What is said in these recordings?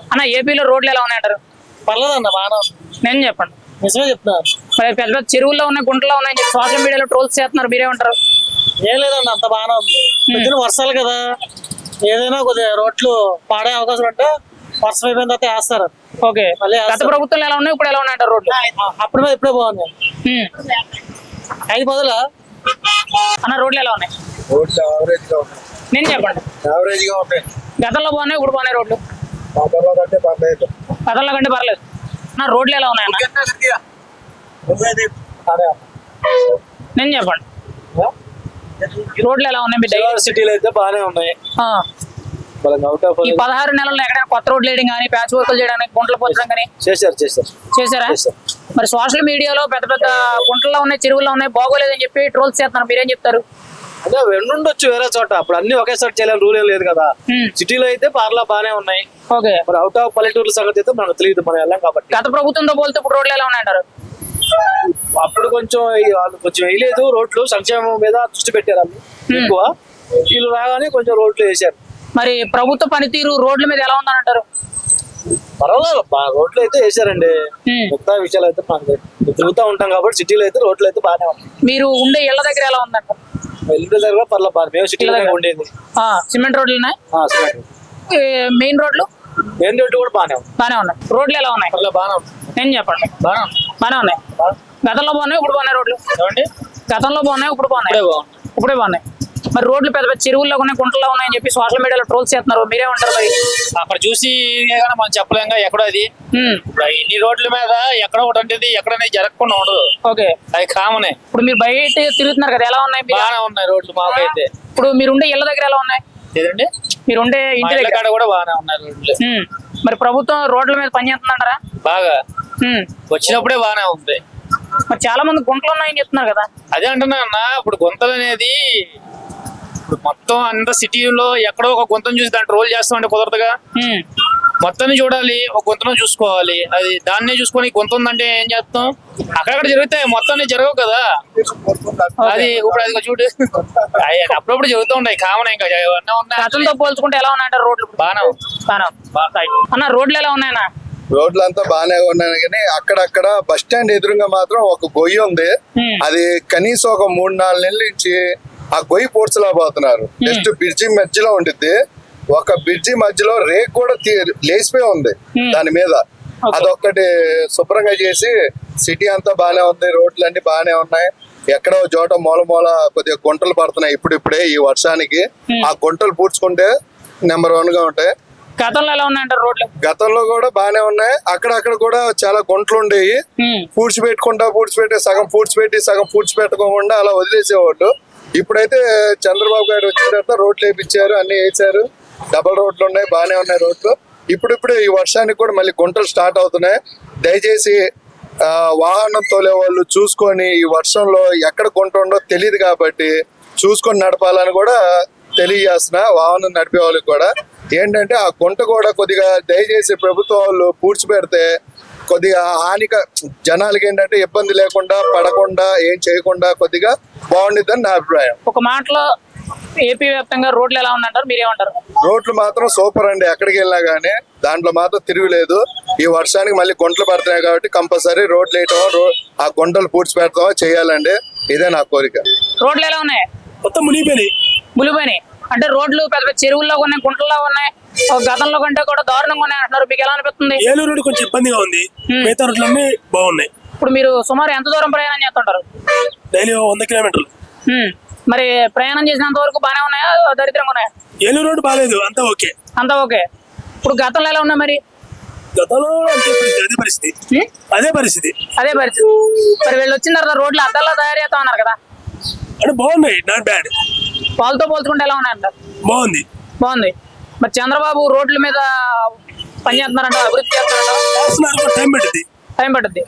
అన్న ఏపీలో రోడ్లు ఎలా ఉన్నాయంటారు? పర్లేదన్న బాగా నేను చెప్పండి. నిజమే చెప్తున్నారు. మరి పెద్ద పెద్ద చెరువుల్లో ఉన్నాయి, గుంటల్లో ఉన్నాయని చెప్పి సోషల్ మీడియాలో ట్రోల్స్ చేస్తున్నారు, మీరేమంటారు? ఏం లేదన్న అంత బాగానే ఉంది. పొద్దున వర్షాలు కదా, ఏదైనా కొద్దిగా రోడ్లు పాడే అవకాశం ఉంటే వర్షం అయిపోయిన తర్వాత వేస్తారు. ఓకే, మళ్ళీ గత ప్రభుత్వంలో ఎలా ఉన్నాయి, ఇప్పుడు ఎలా ఉన్నాయంటారు రోడ్లు? ఇప్పుడే బాగుంది. 5 పదులా అన్న రోడ్లు ఎలా ఉన్నాయి? రోడ్లు యావరేజ్ గా ఉంటాయి. నేను చెప్పండి. యావరేజ్ గా ఉంటాయి. గతంలో బాగున్నాయి, ఇప్పుడు బాగున్నాయి రోడ్లు? గతంలో కంటే పర్లేదు. గతంలో కంటే పర్లేదు. అన్న రోడ్లు ఎలా ఉన్నాయన్న? నేను చెప్పండి. రోడ్లు ఎలా ఉన్నాయి మీ దగ్గర? సిటీలో అయితే బాగానే ఉన్నాయి. ఈ 16 నెలల్లో ఎక్కడైనా కొత్త రోడ్లు వేయడం కానీ, ప్యాచ్ వర్క్లు చేయడానికి, గుంటలు పోతడం కానీ చేశారా? మరి సోషల్ మీడియాలో పెద్ద పెద్ద గుంటల్లో ఉన్నాయి, చెరువుల్లో ఉన్నాయి, బాగోలేదని చెప్పి ట్రోల్స్ చేస్తున్నారు, మీరేం చెప్తారు? అదే ఉండొచ్చు వేరే చోట, అప్పుడు అన్ని ఒకేసారి చేయాలని రూల్ ఏం లేదు కదా. సిటీలో అయితే పార్లా బాగానే ఉన్నాయి. ఓకే, మరి అవుట్ ఆఫ్ పల్లెటూర్ల సంగతి అయితే మనకు తెలియదు, మనం వెళ్ళాం కాబట్టి. గత ప్రభుత్వంతో పోలితే ఇప్పుడు రోడ్లు ఎలా ఉన్నాయంటారు? అప్పుడు కొంచెం వాళ్ళు కొంచెం వేయలేదు రోడ్లు, సంక్షేమం మీద దృష్టి పెట్టారు వాళ్ళు ఎక్కువ. వీళ్ళు రాగానే కొంచెం రోడ్లు వేసారు. మరి ప్రభుత్వ పనితీరు రోడ్ల మీద ఎలా ఉందని అంటారు? పర్వాలేదు, రోడ్లు అయితే వేసారండి. మిగతా విషయాలు అయితే మనకి తిరుగుతూ ఉంటాం కాబట్టి సిటీలో అయితే రోడ్లు అయితే బాగానే ఉన్నాయి. మీరు ఉండే ఇళ్ల దగ్గర ఎలా ఉందంటారు? ఇల్లు దగ్గర పర్లేదు, మేము సిటీలో ఉండేది. సిమెంట్ రోడ్లు ఉన్నాయి, మెయిన్ రోడ్లు కూడా బాగానే ఉంది. బాగానే ఉన్నాయి. రోడ్లు ఎలా ఉన్నాయి? బాగానే ఉంది. నేను చెప్పండి. బాగానే ఉన్నాయి. గతంలో బాగున్నాయి, ఇప్పుడు బాగున్నాయి రోడ్లు? గతంలో బాగున్నాయి, ఇప్పుడు బాగున్నాయి? ఇప్పుడే బాగున్నాయి. మరి రోడ్లు పెద్ద పెద్ద చెరువుల్లో ఉన్నాయి, గుంటల్లో ఉన్నాయని చెప్పి సోషల్ మీడియాలో ట్రోల్స్ చేస్తున్నారు, మీరేమంటారు? మరి అక్కడ చూసి మనం చెప్పలేం ఎక్కడో అది. ఇన్ని రోడ్ల మీద ఎక్కడో ఒకటి అంటే ఎక్కడనే జరగకుండా ఉండదు. ఓకే, అది కామనే. ఇప్పుడు మీరు బయట తిరుగుతున్నారు కదా, ఎలా ఉన్నాయి? బాగానే ఉన్నాయి రోడ్లు మాకైతే. ఇప్పుడు మీరు ఉండే ఇళ్ల దగ్గర ఎలా ఉన్నాయి? ఏదండి, మీరు ఉండే ఇంటి దగ్గర కూడా బాగానే ఉన్నాయి రోడ్లు. మరి ప్రభుత్వం రోడ్ల మీద పని చేస్తుందంటారా? బాగా వచ్చినప్పుడే బాగానే ఉంది. మరి చాలా మంది గుంటలు ఉన్నాయని చెప్తున్నారు కదా. అదే అంటున్నా అన్న, ఇప్పుడు గుంతలు అనేది ఇప్పుడు మొత్తం అంత సిటీలో ఎక్కడో ఒక గుంతను చూసి దాన్ని ట్రోల్ చేస్తామంటే కుదరదుగా. మొత్తాన్ని చూడాలి, ఒక గుంతను చూసుకోవాలి. అది దాన్నే చూసుకొని గుంత ఉందంటే ఏం చేస్తాం? అక్కడక్కడ జరుగుతాయి, మొత్తాన్ని జరగవు కదా. అది ఇప్పుడు అది చూడు, అప్పుడప్పుడు జరుగుతూ ఉంటాయి, కామన్. ఇంకా గతంతో పోల్చుకుంటే ఎలా ఉన్నాయంటారు రోడ్లు? బాగానే అన్న రోడ్లు ఎలా ఉన్నాయన్నా? రోడ్లు అంతా బాగానే ఉన్నాయి కానీ అక్కడక్కడ బస్ స్టాండ్ ఎదురుగా మాత్రం ఒక గొయ్యి ఉంది. అది కనీసం ఒక 3-4 నెలల నుంచి ఆ గొయ్యి పూడ్చలేకపోతున్నారు. జస్ట్ బ్రిడ్జి మధ్యలో ఉండిద్ది, ఒక బ్రిడ్జి మధ్యలో రేక్ కూడా లేచిపోయి ఉంది దాని మీద. అదొక్కటి శుభ్రంగా చేసి సిటీ అంతా బాగానే ఉంది, రోడ్లు అన్ని బాగానే ఉన్నాయి. ఎక్కడో చోట మూల కొద్దిగా గుంటలు పడుతున్నాయి ఇప్పుడిప్పుడే ఈ వర్షానికి. ఆ గుంటలు పూడ్చుకుంటే నెంబర్ 1 గా ఉంటాయి. గతంలో ఎలా ఉన్నాయంటారు రోడ్లు? గతంలో కూడా బాగానే ఉన్నాయి, అక్కడక్కడ కూడా చాలా గుంటలు ఉండేవి. పూడ్చిపెట్టి సగం పూడ్చిపెట్టుకోకుండా అలా వదిలేసేవాళ్ళు. ఇప్పుడైతే చంద్రబాబు గారు వచ్చిన తర్వాత రోడ్లు వేయించారు, అన్ని వేసారు. డబల్ రోడ్లు ఉన్నాయి, బాగానే ఉన్నాయి రోడ్లు. ఇప్పుడిప్పుడు ఈ వర్షానికి కూడా మళ్ళీ గుంటలు స్టార్ట్ అవుతున్నాయి. దయచేసి వాహనం తోలే వాళ్ళు చూసుకొని, ఈ వర్షంలో ఎక్కడ గుంట ఉండో తెలియదు కాబట్టి చూసుకొని నడపాలని కూడా తెలియజేస్తున్నా. వాహనం నడిపే వాళ్ళకి కూడా ఏంటంటే ఆ గుంట కూడా కొద్దిగా దయచేసి ప్రభుత్వం వాళ్ళు పూడ్చిపెడితే కొద్దిగా జనాలకి ఏంటంటే ఇబ్బంది లేకుండా, పడకుండా, ఏం చేయకుండా కొద్దిగా బాగుండిద్దని నా అభిప్రాయం. ఒక మాటలో ఏపీ వ్యాప్తంగా రోడ్లు ఎలా ఉన్నాయంటారు, మీరేమంటారు? రోడ్లు మాత్రం సూపర్ అండి, ఎక్కడికి వెళ్ళినా గానీ దాంట్లో మాత్రం తిరుగులేదు. ఈ వర్షానికి మళ్ళీ గుంటలు పడుతున్నాయి కాబట్టి కంపల్సరీ రోడ్లు వేయటమో ఆ గుంటలు పూడ్చిపెడతామో చేయాలండి. ఇదే నా కోరిక. రోడ్లు ఎలా ఉన్నాయి? మొత్తం మునిగిపోయినాయి అంటే రోడ్లు పెద్ద పెద్ద చెరువుల్లో ఉన్నాయి, గుంటల్లో ఉన్నాయి, గతంలో కంటే కూడా దారుణంగా ఉన్నాయి అంటున్నారు, మీకు ఎలా అనిపిస్తుంది? ఏలూరు రోడ్డు కొంచెం ఇబ్బందిగా ఉంది, మిగతా రోడ్లన్నీ బాగున్నాయి. ఇప్పుడు మీరు సుమారు ఎంత దూరం ప్రయాణం చేస్తుంటారు? డైలీ 100 కిలోమీటర్లు. మరి ప్రయాణం చేసినంత వరకు బాగానే ఉన్నాయా, దరిద్రంగా ఉన్నాయా? ఏలూరు రోడ్డు బాగాలేదు, అంతా ఓకే. ఇప్పుడు గతంలో ఎలా ఉన్నాయి? మరి గతంలో అదే పరిస్థితి. మరి వీళ్ళు వచ్చిన తర్వాత రోడ్లు అద్దాల్లో తయారు చేస్తా ఉన్నారు కదా, అంటే బాగున్నాయి, నాట్ బ్యాడ్. వాళ్ళతో పోల్చుకుంటే ఎలా ఉన్నాయంటారు? బాగుంది. మరి చంద్రబాబు రోడ్ల మీద పని చేస్తున్నారంట, అభివృద్ధి చేస్తున్నారంట, టైం పడుతుంది.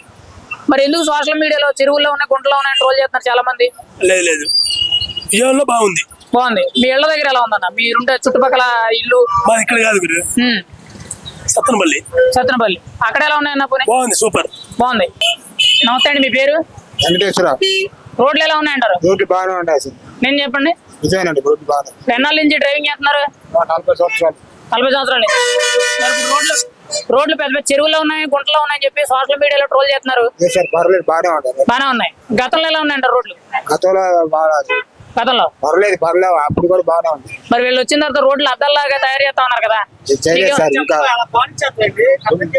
మరి ఎందుకు సోషల్ మీడియాలో చెరువుల్లో ఉన్నాయి, గుంటలో ఉన్నాయి ట్రోల్ చేస్తున్నారు చాలా మంది? లేదు, విజయవాడలో బాగుంది. మీ ఇళ్ల దగ్గర ఎలా ఉందన్న? మీరుంటే చుట్టుపక్కల ఇల్లు? ఇక్కడ కాదు, సత్తనపల్లి. అక్కడ ఎలా ఉన్నాయన్న? బాగుంది, సూపర్ బాగుంది. నమస్తే అండి, మీ పేరు? వెంకటేశ్వర. రోడ్లు ఎలా ఉన్నాయంటారు? రోడ్లు బాగానే ఉంటాయి. నేను చెప్పండి. నిజమేనండి, రోడ్లు బాగా. ఎన్నాళ్ళ నుంచి డ్రైవింగ్ చేస్తున్నారు? 40 సంవత్సరాలు. 40 సంవత్సరాలు. రోడ్లు పెద్ద పెద్ద చెరువులో ఉన్నాయి, గుంటలో ఉన్నాయని చెప్పి సోషల్ మీడియాలో ట్రోల్ చేస్తున్నారు. సార్ పర్లేదు బాగానే ఉంటుంది. బాగానే ఉన్నాయి. గతంలో ఎలా ఉన్నాయంటారు రోడ్లు? గతంలో బాగా గతంలో పర్లేదు అప్పుడు కూడా బాగానే ఉంది. మరి వీళ్ళు వచ్చిన తర్వాత రోడ్లు అద్దాల్లాగా తయారు చేస్తా ఉన్నారు కదా. చేయలేదు సార్, ఇంకా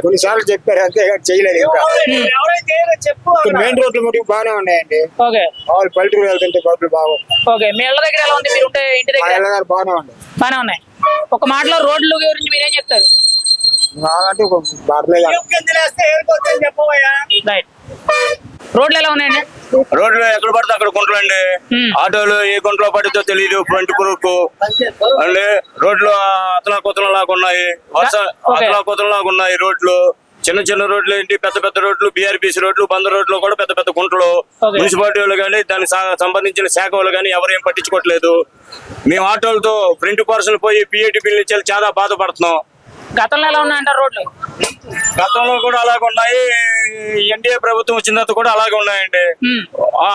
కొన్నిసార్లు చెప్పారు అంతే చేయలేదు. ఇంకా మెయిన్ రోడ్లు మటుకు బాగానే ఉన్నాయండి. ఓకే వాళ్ళు పల్లెటూరు వెళ్తుంటే రోడ్లు బాగుంది. ఓకే, మీ ఇళ్ళ దగ్గర ఎలా ఉంది? మీరు ఉంటే ఇంటి దగ్గర బాగానే ఉంది. బాగానే ఉన్నాయి. ఒక మాటలో రోడ్లు గురించి మీరేం చెప్తారు? నాకంటే పర్లేదు. రైట్. రోడ్లు ఎలా ఉన్నాయండి? రోడ్లు ఎక్కడ పడితే అక్కడ గుంటలు అండి. ఆటోలు ఏ గుంటలో పడితే తెలియదు. ఫ్రంట్ కురుకు అండి. రోడ్లు అతలా కుతలం లాగా ఉన్నాయి. అతలా కుతలం లాగా ఉన్నాయి రోడ్లు. చిన్న చిన్న రోడ్లు ఏంటి, పెద్ద పెద్ద రోడ్లు, బిఆర్పిసి రోడ్లు, బందర్ రోడ్లు కూడా పెద్ద పెద్ద గుంటలు. మున్సిపాలిటీ వాళ్ళు కానీ దానికి సంబంధించిన శాఖ వాళ్ళు కానీ ఎవరు ఏం పట్టించుకోవట్లేదు. మేము ఆటోలతో ఫ్రంట్ పర్సన్ పోయి పిఏటి బిల్లు ఇచ్చి చాలా బాధపడుతున్నాం. గతంలో ఎలా ఉన్నాయంటారు రోడ్లు? గతంలో కూడా అలాగే ఉన్నాయి. ఎన్డీఏ ప్రభుత్వం వచ్చిన తర్వాత కూడా అలాగే ఉన్నాయండి.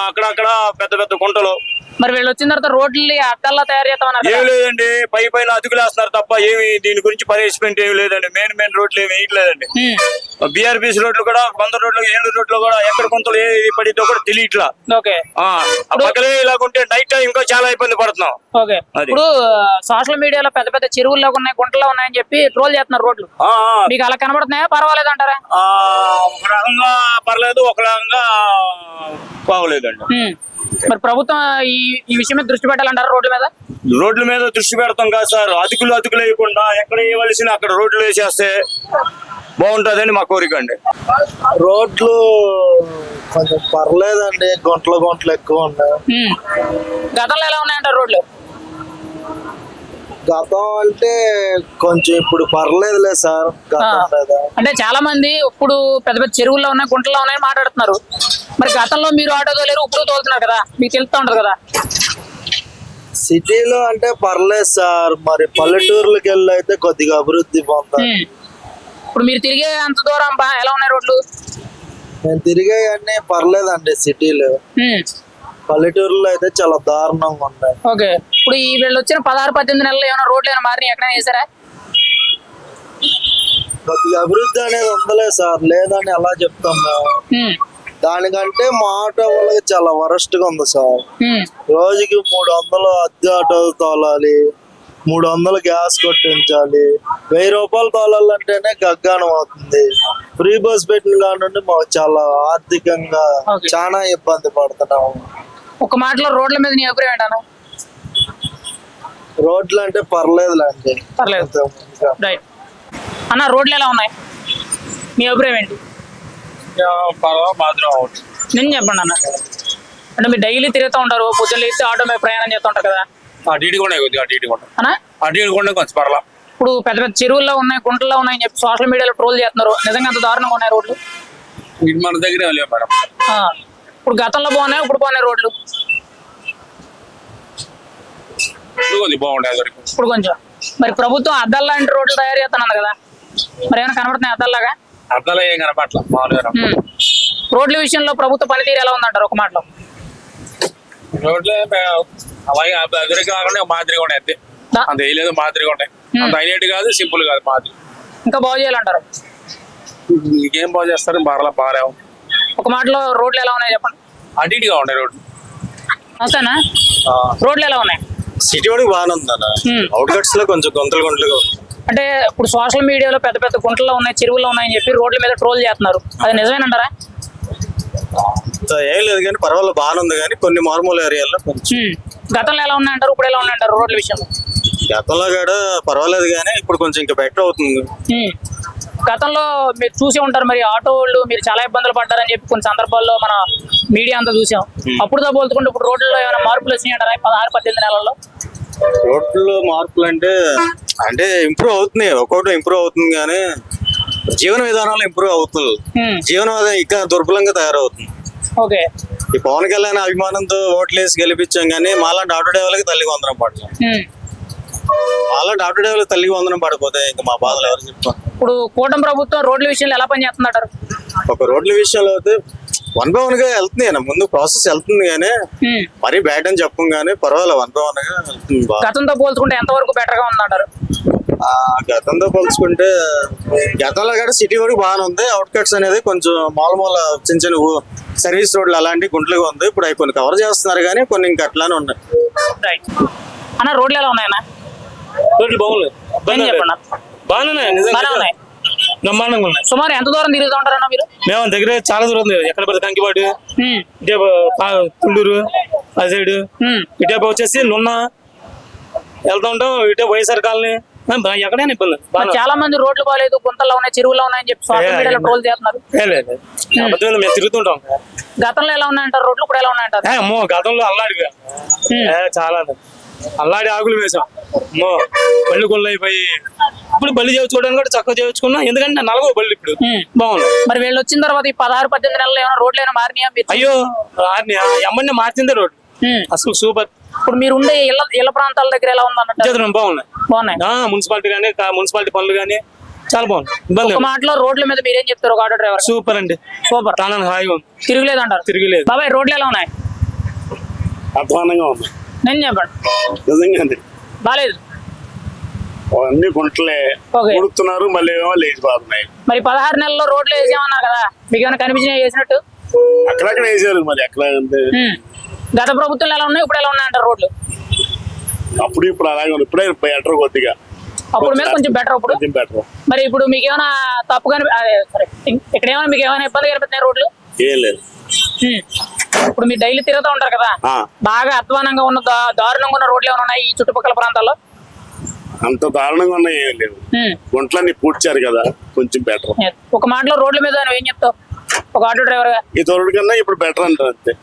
అక్కడక్కడ పెద్ద పెద్ద గుంటలు. మరి వీళ్ళు వచ్చిన తర్వాత రోడ్లు అద్దాల్లా తయారు చేస్తామన్నారు. ఏం లేదండి, పైన అతుకులేస్తున్నారు తప్ప ఏమి దీని గురించి పనిష్మెంట్ ఏమి లేదండి. మెయిన్ రోడ్లు ఏమి వేయట్లేదండి. బిఆర్పిసి రోడ్లు కూడా, బందర్ రోడ్లు, ఏలూరు రోడ్లు కూడా ఎక్కడ గుంతలు ఏ పడితో కూడా తెలియట్లా. ఓకే, పక్కనే ఇలాగుంటే నైట్ టైం ఇంకా చాలా ఇబ్బంది పడుతున్నాం. ఓకే. ఇప్పుడు సోషల్ మీడియాలో పెద్ద పెద్ద చెరువుల్లో ఉన్నాయి, గుంటల్లో ఉన్నాయని చెప్పి ట్రోల్ చేస్తున్నారు రోడ్లు. మీకు అలా కనబడుతున్నాయా? పర్వాలేదు అంటారా? ఒక రకంగా పర్లేదు, ఒక రకంగా బాగోలేదండి. మరి ప్రభుత్వం ఈ విషయం మీద దృష్టి పెట్టాలంటారా? రోడ్ల మీద దృష్టి పెడతాం కాదు సార్. అతుకులు వేయకుండా ఎక్కడ వేయవలసిన అక్కడ రోడ్లు వేసేస్తే బాగుంటదని మా కోరిక అండి. రోడ్లు కొంచెం పర్లేదండి, గుంటలు ఎక్కువ ఉన్నాయి. గతంలో ఎలా ఉన్నాయంటారు రోడ్లు? గతం అంటే కొంచెం ఇప్పుడు పర్లేదులే సార్. అంటే చాలా మంది ఇప్పుడు పెద్ద పెద్ద చెరువుల్లో ఉన్నాయి, గుంటల్లో ఉన్నాయని మాట్లాడుతున్నారు. మరి గతంలో మీరు ఆటో తోలేరు, ఇప్పుడు తోలుతున్నారు కదా, మీకు తెలుస్తూ ఉంటది కదా. సిటీలో అంటే పర్లేదు సార్, మరి పల్లెటూర్లకి వెళ్ళి అయితే కొద్దిగా అభివృద్ధి పొందాలి. ఇప్పుడు మీరు తిరిగే అంత దూరం ఎలా ఉన్నాయి రోడ్లు? నేను తిరిగేవన్నీ పర్లేదండి. సిటీలో, పల్లెటూరులో అయితే చాలా దారుణంగా ఉన్నాయి. ఓకే. ఇప్పుడు ఈ వీళ్ళు వచ్చిన 16-18 నెలలు ఏమైనా రోడ్లు ఏమైనా మారినాయి? ఎక్కడైనా చేశారా? కొద్దిగా అభివృద్ధి అనేది ఉందలే సార్, లేదని ఎలా చెప్తాం మేము. దానికంటే మా ఆటో వాళ్ళకి చాలా వరస్ట్ గా ఉంది సార్. రోజుకి 300 అద్దె ఆటోలు తోలాలి, 300 గ్యాస్ కొట్టించాలి, 1000 రూపాయలు తోలాలంటేనే గగ్గానం అవుతుంది. ఫ్రీ బస్ పెట్టిన కానుండి మాకు చాలా ఆర్థికంగా చాలా ఇబ్బంది పడుతున్నాము. ఒక మాటలో రోడ్ల మీద నీ అభిప్రాయం ఏంటన్నా? రోడ్లు అంటే పర్లేదులేండి. పర్లేదు. రైట్ అన్న, రోడ్లు ఎలా ఉన్నాయి? మీ అభిప్రాయం ఏంటి? నేను చెప్పండి అన్న. అంటే మీరు డైలీ తిరుగుతూ ఉంటారు, పొద్దున్న లేస్తే ఆటో మీద ప్రయాణం చేస్తూ ఉంటారు కదా. ఇప్పుడు పెద్ద పెద్ద చెరువుల్లో ఉన్నాయి, గుంటల్లో ఉన్నాయని చెప్పి సోషల్ మీడియాలో ట్రోల్ చేస్తున్నారు. నిజంగా అంత దారుణంగా ఉన్నాయి రోడ్లు? మన దగ్గర ఇప్పుడు గతంలో బాగున్నాయి, ఇప్పుడు బాగున్నాయి రోడ్లు? ఇప్పుడు కొంచెం. మరి ప్రభుత్వం అద్దాల లాంటి రోడ్లు తయారు చేస్తున్నాను కదా, మరి ఏమైనా కనబడుతున్నాయి అద్దాల్లాగా? అద్దాలు ఏం కనపట్ల. రోడ్ల విషయంలో ప్రభుత్వ పనితీరు ఎలా ఉందంటారు ఒక మాటలో? రోడ్లు అలాగే అదిరి కాకుండా మాదిరిగా ఉన్నాయి. అంతే, అంత వేయలేదు, మాదిరిగా ఉంటాయి. అంత హైలైట్ కాదు, సింపుల్ కాదు, మాదిరి. ఇంకా బాగు చేయాలంటారు? ఇంకేం బాగు చేస్తారు? బాగా ఒక మాటలో రోడ్లు ఎలా ఉన్నాయి చెప్పండి. అటు ఇటుగా ఉంటాయి రోడ్లు. అంతేనా? రోడ్లు ఎలా ఉన్నాయి? సిటీ వాడికి బాగానే ఉందన్న. అవుట్కట్స్ లో కొంచెం గుంతలుగా. అంటే ఇప్పుడు సోషల్ మీడియాలో పెద్ద పెద్ద గుంటల్లో ఉన్నాయి, చెరువుల్లో ఉన్నాయని చెప్పి రోడ్ల మీద ట్రోల్ చేస్తున్నారు. అది నిజమేనంటారా? ఏం లేదు కానీ పర్వాలేదు, బాగానే ఉంది. కానీ కొన్ని మారుమూల ఏరియాలో కొంచెం. గతంలో ఎలా ఉన్నాయంటారు, ఇప్పుడు ఎలా ఉన్నాయంటారు రోడ్ల విషయంలో? గతంలో కూడా పర్వాలేదు కానీ ఇప్పుడు కొంచెం ఇంకా బెటర్ అవుతుంది. గతంలో మీరు చూసి ఉంటారు, మరి ఆటో వాళ్ళు మీరు చాలా ఇబ్బందులు పడ్డారని చెప్పి కొన్ని సందర్భాల్లో మన మీడియా అంతా చూసాం. అప్పుడుతో పోల్చుకుంటే ఇప్పుడు రోడ్లలో ఏమైనా మార్పులు వచ్చినాయంటారా 16-18 నెలల్లో? రోడ్లలో మార్పులు అంటే ఇంప్రూవ్ అవుతున్నాయి, ఒక్కొక్కటి ఇంప్రూవ్ అవుతుంది. కానీ జీవన విధానాలు ఇంప్రూవ్ అవుతుంది. జీవన విధానం ఇంకా దుర్బలంగా తయారవుతుంది. ఓకే. ఈ పవన్ కళ్యాణ్ అభిమానంతో ఓట్లేసి గెలిపించాం కానీ మాలాంటి ఆటో డ్రైవర్లకి తల్లికి వందనం పడతాం. మాలాంటి ఆటో డ్రైవర్లకు తల్లికి వందనం పడిపోతే ఇంకా మా బాధలు ఎవరు చెప్తాం. ఇప్పుడు కూటమి ప్రభుత్వం రోడ్ల విషయంలో ఎలా పనిచేస్తుందంటారు? ఒక రోడ్ల విషయంలో అయితే 1 by 1 గా వెళ్తుంది. ముందు ప్రాసెస్ వెళ్తుంది కానీ మరీ బ్యాడ్ అని చెప్పం కానీ పర్వాలేదు, 1 by 1 గా వెళ్తుంది. గతంతో పోల్చుకుంటే ఎంత వరకు బెటర్ గా ఉందంటారు? గతంతో పోల్చుకుంటే గతంలో కూడా సిటీ వరకు బాగానే ఉంది. అవుట్కట్స్ అనేది కొంచెం మామూలు చిన్న చిన్న సర్వీస్ రోడ్లు అలాంటి గుంటలుగా ఉంది. ఇప్పుడు అవి కొన్ని కవర్ చేస్తున్నారు కానీ కొన్ని ఇంకా అట్లానే ఉన్నాయి. రైట్ అన్న, రోడ్లు ఎలా ఉన్నాయన్న? రోడ్లు బాగున్నాయి, ఏం చెప్పండి? బాగానే బాగానే ఉన్నాయి. బ్రహ్మాండంగా ఉన్నాయి. సుమారు ఎంత దూరం తిరుగుతూ ఉంటారన్న మీరు? మేము దగ్గర చాలా దూరం ఉంది. ఎక్కడ పడితే కంకిపాడు, ఇటే తుళ్ళూరు ఆ సైడ్, ఇటే వచ్చేసి నున్న వెళ్తా ఉంటాం. ఇటే వైఎస్ఆర్ కాలనీ, ఎక్కడైనా ఇబ్బంది. చాలా మంది రోడ్లు బాగాలేదు, గుంతల్లో ఉన్నాయి, చెరువులో ఉన్నాయని చెప్పి సోషల్ మీడియాలో ట్రోల్ చేస్తున్నారు. మేము తిరుగుతుంటాం. గతంలో ఎలా ఉన్నాయంటారు రోడ్లు, ఇప్పుడు ఎలా ఉన్నాయంటారు? అమ్మో గతంలో అల్లాడిగా చాలా అల్లాడి ఆకులు వేసాం. అమ్మో బళ్ళు కొళ్ళు అయిపోయి ఇప్పుడు బళ్ళు చేయించుకోవడానికి కూడా చక్కగా చేయించుకున్నా. ఎందుకంటే నలగో బళ్ళు ఇప్పుడు బాగుంది. మరి వీళ్ళు వచ్చిన తర్వాత ఈ 16-18 నెలలు ఏమైనా రోడ్లు ఏమైనా మారినాయా? అయ్యో ఎమ్మని మార్చిందే రోడ్డు అసలు సూపర్. ఇప్పుడు మీరు ఉండే ఇళ్ల ప్రాంతాల దగ్గర ఎలా ఉందన్నట్టు? బాగున్నాయి, బాగున్నాయి. మున్సిపాలిటీ కానీ మున్సిపాలిటీ పనులు కానీ చాలా బాగుంది. ఇబ్బంది ఒక మాటలో రోడ్ల మీద మీరేం చెప్తారు? ఒక ఆటో డ్రైవర్ సూపర్ అండి, సూపర్, తానని హాయిగా ఉంది, తిరుగులేదు అంటారు. తిరిగిలేదు. బాబాయ్ రోడ్లు ఎలా ఉన్నాయి? అధ్వానంగా ఉంది నేను చెప్పండి. నిజంగా. బాలేదు, అన్ని గుంటలే ఓకే. ఉడుతున్నారు, మళ్ళీ ఏమో లేచిపోతున్నాయి. మరి 16 నెలల్లో రోడ్లు వేసామన్నారు కదా, మీకు ఏమైనా కనిపించినా వేసినట్టు? అక్కడక్కడ వేసారు, మరి ఎక్కడ అంటే గత ప్రభుత్వంలో ఎలా ఉన్నాయి, ఇప్పుడు ఎలా ఉన్నాయంటారు రోడ్లు? అప్పుడు ఇప్పుడు అలాగే ఉంది. ఇప్పుడే బెటర్ కొద్దిగా, అప్పుడు మీద కొంచెం బెటర్. ఇప్పుడు కొంచెం బెటర్. మరి ఇప్పుడు మీకు ఏమైనా తప్పు ఇక్కడ ఏమైనా మీకు ఏమైనా ఇబ్బంది కనిపిస్తున్నాయి రోడ్లు? ఏం లేదు. ఇప్పుడు మీరు డైలీ తిరుగుతూ ఉంటారు కదా, బాగా అధ్వానంగా ఉన్న దారుణంగా ఉన్న రోడ్లు ఏమైనా ఉన్నాయి ఈ చుట్టుపక్కల ప్రాంతాల్లో? అంత దారుణంగా ఉన్నాయి ఏం లేవు. గుంటలన్నీ పూడ్చారు కదా, కొంచెం బెటర్. ఒక మాటలో రోడ్ల మీద నువ్వు ఏం చెప్తావు ఒక ఆటో డ్రైవర్ గా? ఈ తోడు కన్నా ఇప్పుడు బెటర్ అంటారు అంతే.